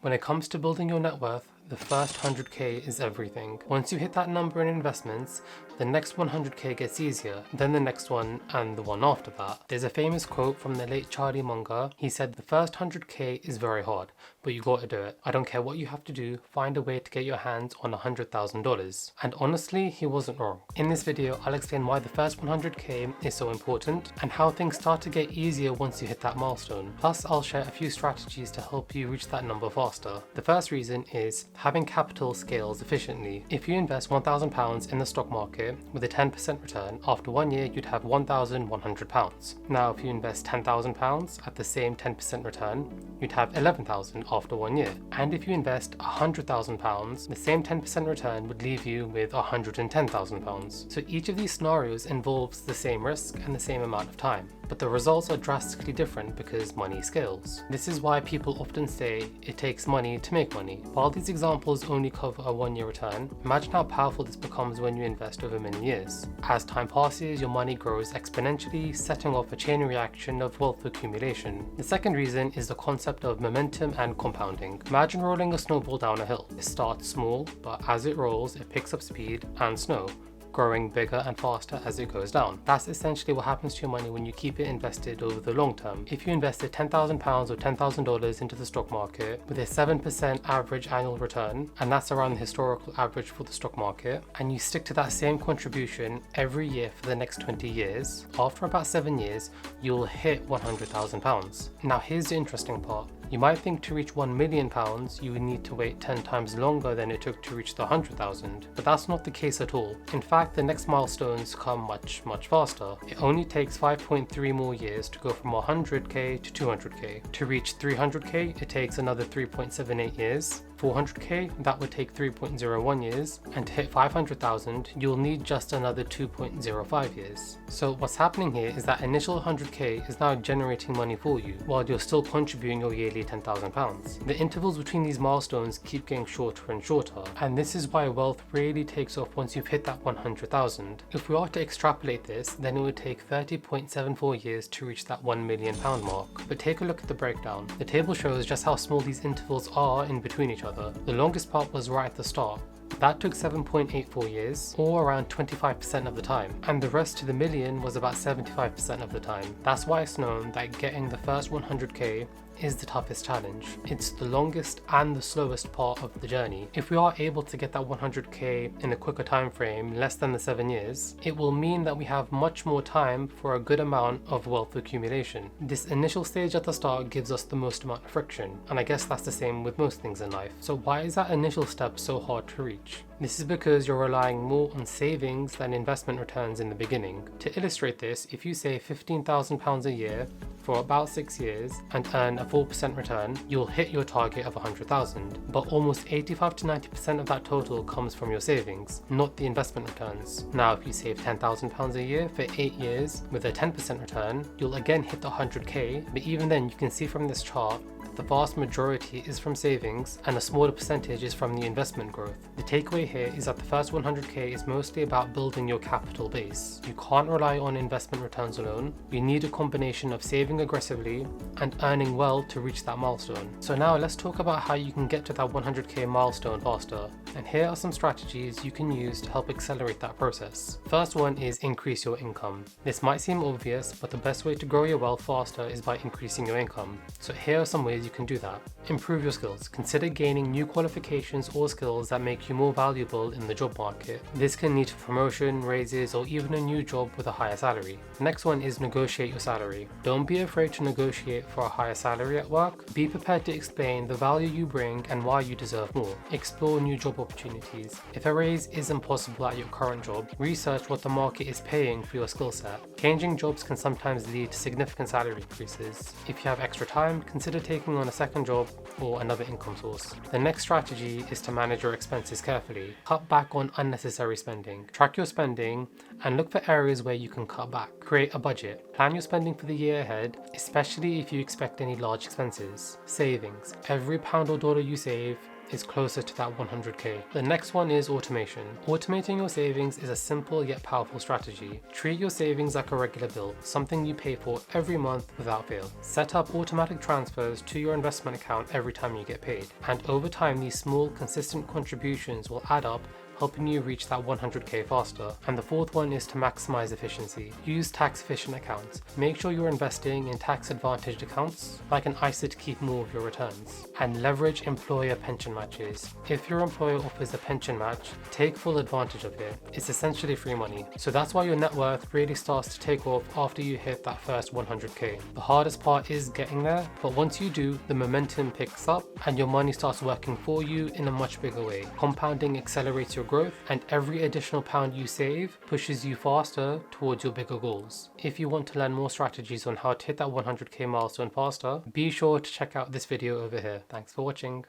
When it comes to building your net worth, the first 100k is everything. Once you hit that number in investments, the next 100k gets easier, then the next one, and the one after that. There's a famous quote from the late Charlie Munger. He said, "The first 100k is very hard, but you gotta do it. I don't care what you have to do, find a way to get your hands on $100,000. And honestly, he wasn't wrong. In this video, I'll explain why the first 100k is so important, and how things start to get easier once you hit that milestone. Plus, I'll share a few strategies to help you reach that number faster. The first reason is having capital scales efficiently. If you invest £1,000 in the stock market with a 10% return, after 1 year you'd have £1,100. Now if you invest £10,000 at the same 10% return, you'd have £11,000 after 1 year. And if you invest £100,000, the same 10% return would leave you with £110,000. So each of these scenarios involves the same risk and the same amount of time, but the results are drastically different because money scales. This is why people often say it takes money to make money. While these examples only cover a 1 year return, imagine how powerful this becomes when you invest over many years. As time passes, your money grows exponentially, setting off a chain reaction of wealth accumulation. The second reason is the concept of momentum and compounding. Imagine rolling a snowball down a hill. It starts small, but as it rolls, it picks up speed and snow, growing bigger and faster as it goes down. That's essentially what happens to your money when you keep it invested over the long term. If you invested £10,000 or $10,000 into the stock market with a 7% average annual return, and that's around the historical average for the stock market, and you stick to that same contribution every year for the next 20 years, after about 7 years, you'll hit £100,000. Now here's the interesting part. You might think to reach £1 million, you would need to wait 10 times longer than it took to reach the 100,000, but that's not the case at all. In fact, the next milestones come much faster. It only takes 5.3 more years to go from 100k to 200k. To reach 300k, it takes another 3.78 years. 400k, that would take 3.01 years, and to hit 500,000, you'll need just another 2.05 years. So what's happening here is that initial 100k is now generating money for you, while you're still contributing your yearly £10,000. The intervals between these milestones keep getting shorter and shorter, and this is why wealth really takes off once you've hit that 100,000. If we are to extrapolate this, then it would take 30.74 years to reach that £1 million mark. But take a look at the breakdown. The table shows just how small these intervals are in between each other. The longest part was right at the start. That took 7.84 years, or around 25% of the time, and the rest to the million was about 75% of the time. That's why it's known that getting the first 100k is the toughest challenge. It's the longest and the slowest part of the journey. If we are able to get that 100k in a quicker time frame, less than the 7 years, it will mean that we have much more time for a good amount of wealth accumulation. This initial stage at the start gives us the most amount of friction, and I guess that's the same with most things in life. So why is that initial step so hard to reach? This is because you're relying more on savings than investment returns in the beginning. To illustrate this, if you save £15,000 a year for about 6 years and earn a 4% return, you'll hit your target of 100,000. But almost 85 to 90% of that total comes from your savings, not the investment returns. Now, if you save £10,000 a year for 8 years with a 10% return, you'll again hit the 100k, but even then you can see from this chart that the vast majority is from savings and a smaller percentage is from the investment growth. The takeaway here is that the first 100k is mostly about building your capital base. You can't rely on investment returns alone. You need a combination of saving aggressively and earning well to reach that milestone. So now let's talk about how you can get to that 100k milestone faster. And here are some strategies you can use to help accelerate that process. First one is increase your income. This might seem obvious, but the best way to grow your wealth faster is by increasing your income. So here are some ways you can do that. Improve your skills. Consider gaining new qualifications or skills that make you more valuable in the job market. This can lead to promotion, raises, or even a new job with a higher salary. The next one is negotiate your salary. Don't be afraid to negotiate for a higher salary at work. Be prepared to explain the value you bring and why you deserve more. Explore new job opportunities. If a raise isn't possible at your current job, research what the market is paying for your skill set. Changing jobs can sometimes lead to significant salary increases. If you have extra time, consider taking on a second job or another income source. The next strategy is to manage your expenses carefully. Cut back on unnecessary spending. Track your spending and look for areas where you can cut back. Create a budget. Plan your spending for the year ahead, especially if you expect any large expenses. Savings. Every pound or dollar you save is closer to that 100k. The next one is automation. Automating your savings is a simple yet powerful strategy. Treat your savings like a regular bill, something you pay for every month without fail. Set up automatic transfers to your investment account every time you get paid. And over time, these small, consistent contributions will add up, helping you reach that 100k faster. And the fourth one is to maximize efficiency. Use tax efficient accounts. Make sure you're investing in tax advantaged accounts like an ISA to keep more of your returns. And leverage employer pension matches. If your employer offers a pension match, take full advantage of it. It's essentially free money. So that's why your net worth really starts to take off after you hit that first 100k. The hardest part is getting there, but once you do, the momentum picks up and your money starts working for you in a much bigger way. Compounding accelerates your growth, and every additional pound you save pushes you faster towards your bigger goals. If you want to learn more strategies on how to hit that 100k milestone faster, be sure to check out this video over here. Thanks for watching.